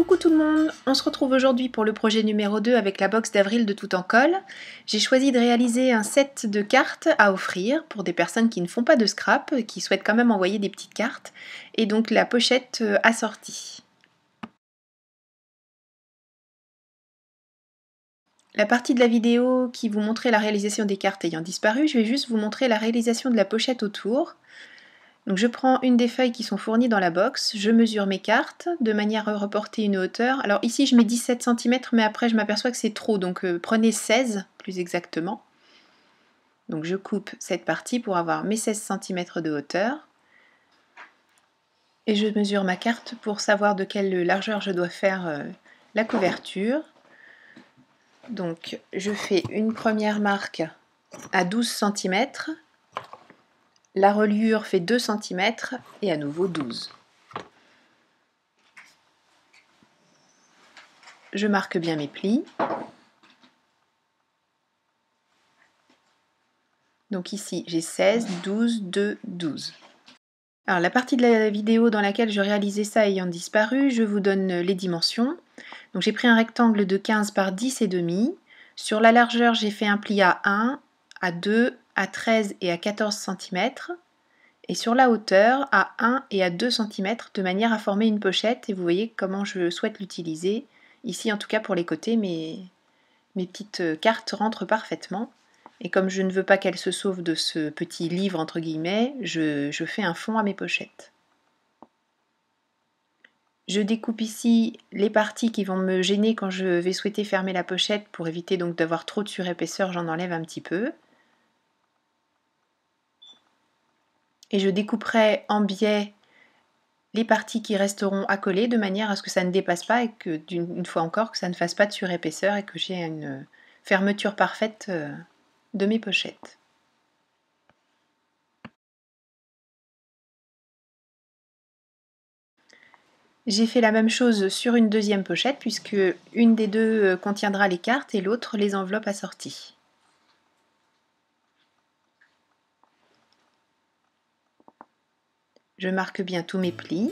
Coucou tout le monde, on se retrouve aujourd'hui pour le projet numéro 2 avec la box d'Avril de Tout en Colle. J'ai choisi de réaliser un set de cartes à offrir pour des personnes qui ne font pas de scrap, qui souhaitent quand même envoyer des petites cartes, et donc la pochette assortie. La partie de la vidéo qui vous montrait la réalisation des cartes ayant disparu, je vais juste vous montrer la réalisation de la pochette autour. Donc je prends une des feuilles qui sont fournies dans la box, je mesure mes cartes de manière à reporter une hauteur. Alors ici je mets 17 cm mais après je m'aperçois que c'est trop, donc prenez 16 plus exactement. Donc je coupe cette partie pour avoir mes 16 cm de hauteur. Et je mesure ma carte pour savoir de quelle largeur je dois faire la couverture. Donc je fais une première marque à 12 cm. La reliure fait 2 cm et à nouveau 12. Je marque bien mes plis. Donc ici j'ai 16, 12, 2, 12. Alors la partie de la vidéo dans laquelle je réalisais ça ayant disparu, je vous donne les dimensions. Donc j'ai pris un rectangle de 15 par 10 et demi. Sur la largeur j'ai fait un pli à 1, à 2, à 13 et à 14 cm. Et sur la hauteur à 1 et à 2 cm de manière à former une pochette. Et vous voyez comment je souhaite l'utiliser. Ici en tout cas pour les côtés, mes petites cartes rentrent parfaitement. Et comme je ne veux pas qu'elle se sauve de ce petit livre entre guillemets, je fais un fond à mes pochettes. Je découpe ici les parties qui vont me gêner quand je vais souhaiter fermer la pochette pour éviter donc d'avoir trop de surépaisseur, j'en enlève un petit peu. Et je découperai en biais les parties qui resteront accolées de manière à ce que ça ne dépasse pas et que, une fois encore, que ça ne fasse pas de surépaisseur et que j'ai une fermeture parfaite de mes pochettes. J'ai fait la même chose sur une deuxième pochette puisque une des deux contiendra les cartes et l'autre les enveloppes assorties. Je marque bien tous mes plis.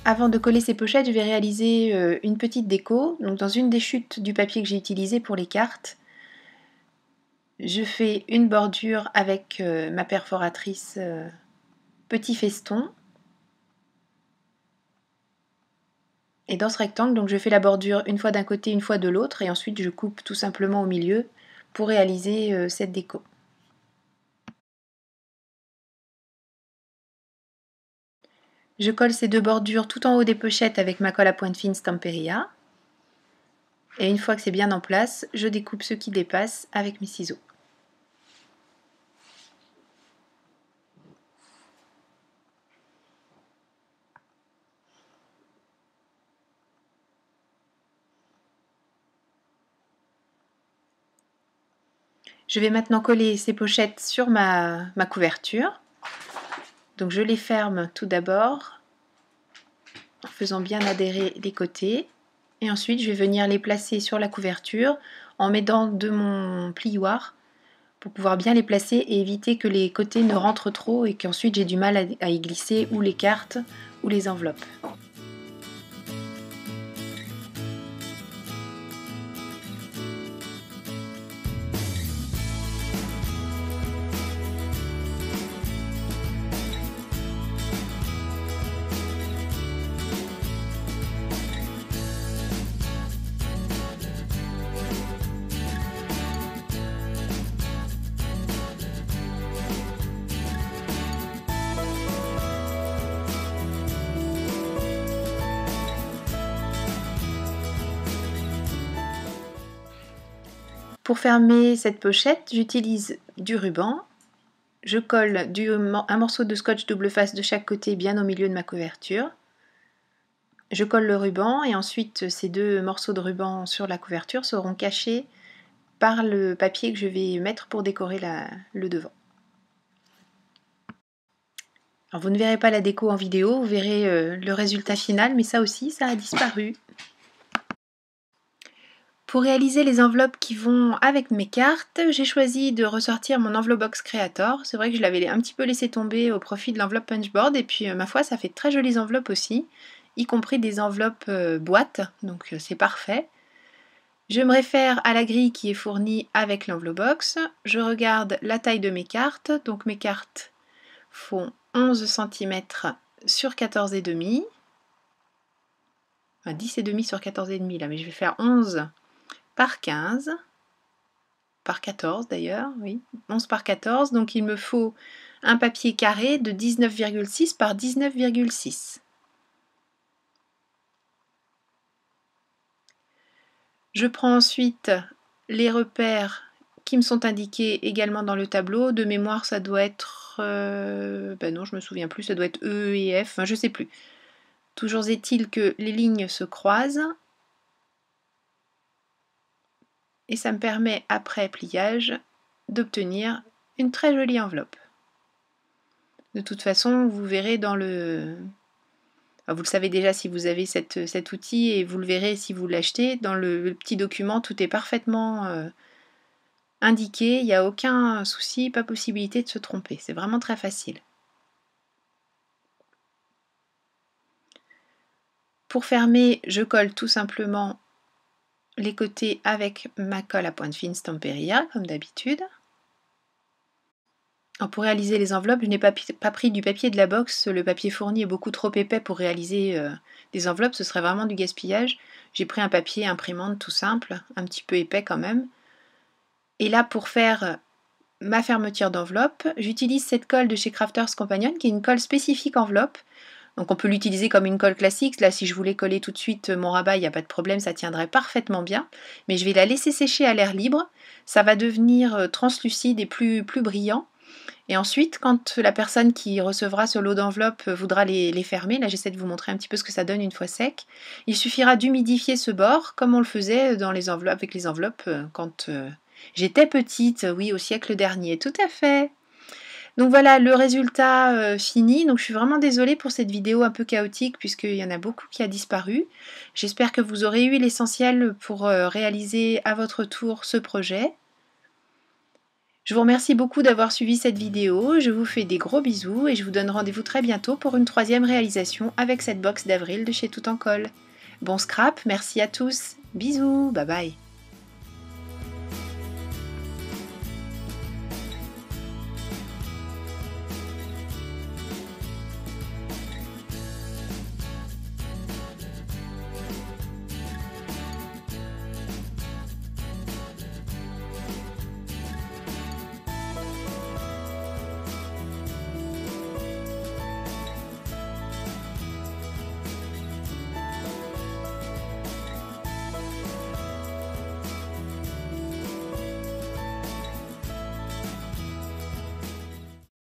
Avant de coller ces pochettes, je vais réaliser une petite déco. Donc dans une des chutes du papier que j'ai utilisé pour les cartes, je fais une bordure avec ma perforatrice petit feston. Et dans ce rectangle, donc je fais la bordure une fois d'un côté, une fois de l'autre, et ensuite je coupe tout simplement au milieu pour réaliser cette déco. Je colle ces deux bordures tout en haut des pochettes avec ma colle à pointe fine Stamperia. Et une fois que c'est bien en place, je découpe ce qui dépasse avec mes ciseaux. Je vais maintenant coller ces pochettes sur ma couverture. Donc je les ferme tout d'abord en faisant bien adhérer les côtés. Et ensuite je vais venir les placer sur la couverture en m'aidant de mon plioir pour pouvoir bien les placer et éviter que les côtés ne rentrent trop et qu'ensuite j'ai du mal à y glisser ou les cartes ou les enveloppes. Pour fermer cette pochette, j'utilise du ruban. Je colle un morceau de scotch double face de chaque côté bien au milieu de ma couverture. Je colle le ruban et ensuite ces deux morceaux de ruban sur la couverture seront cachés par le papier que je vais mettre pour décorer le devant. Alors vous ne verrez pas la déco en vidéo, vous verrez le résultat final, mais ça aussi, ça a disparu. Pour réaliser les enveloppes qui vont avec mes cartes, j'ai choisi de ressortir mon Enveloppebox Creator. C'est vrai que je l'avais un petit peu laissé tomber au profit de l'enveloppe Punchboard, et puis ma foi, ça fait de très jolies enveloppes aussi, y compris des enveloppes boîtes, donc c'est parfait. Je me réfère à la grille qui est fournie avec l'Enveloppebox. Je regarde la taille de mes cartes, donc mes cartes font 11 cm sur 14,5. Enfin 10,5 sur 14,5 là, mais je vais faire 11 par 15, par 14 d'ailleurs, oui, 11 par 14, donc il me faut un papier carré de 19,6 par 19,6. Je prends ensuite les repères qui me sont indiqués également dans le tableau. De mémoire, ça doit être... ben non, je me souviens plus, ça doit être E et F, enfin, je sais plus. Toujours est-il que les lignes se croisent. Et ça me permet, après pliage, d'obtenir une très jolie enveloppe. De toute façon, vous verrez dans le... Enfin, vous le savez déjà si vous avez cet outil, et vous le verrez si vous l'achetez. Dans le petit document, tout est parfaitement indiqué. Il n'y a aucun souci, pas possibilité de se tromper. C'est vraiment très facile. Pour fermer, je colle tout simplement les côtés avec ma colle à pointe fine Stamperia, comme d'habitude. Pour réaliser les enveloppes, je n'ai pas pris du papier de la box, le papier fourni est beaucoup trop épais pour réaliser des enveloppes, ce serait vraiment du gaspillage. J'ai pris un papier imprimante tout simple, un petit peu épais quand même. Et là, pour faire ma fermeture d'enveloppe, j'utilise cette colle de chez Crafters Companion, qui est une colle spécifique enveloppe. Donc on peut l'utiliser comme une colle classique. Là, si je voulais coller tout de suite mon rabat, il n'y a pas de problème, ça tiendrait parfaitement bien. Mais je vais la laisser sécher à l'air libre. Ça va devenir translucide et plus brillant. Et ensuite, quand la personne qui recevra ce lot d'enveloppes voudra les fermer, là j'essaie de vous montrer un petit peu ce que ça donne une fois sec, il suffira d'humidifier ce bord, comme on le faisait dans les enveloppes, avec les enveloppes quand j'étais petite, oui, au siècle dernier, tout à fait. Donc voilà le résultat fini. Donc je suis vraiment désolée pour cette vidéo un peu chaotique, puisqu'il y en a beaucoup qui a disparu. J'espère que vous aurez eu l'essentiel pour réaliser à votre tour ce projet. Je vous remercie beaucoup d'avoir suivi cette vidéo, je vous fais des gros bisous et je vous donne rendez-vous très bientôt pour une troisième réalisation avec cette box d'avril de chez Tout en Colle. Bon scrap, merci à tous, bisous, bye bye.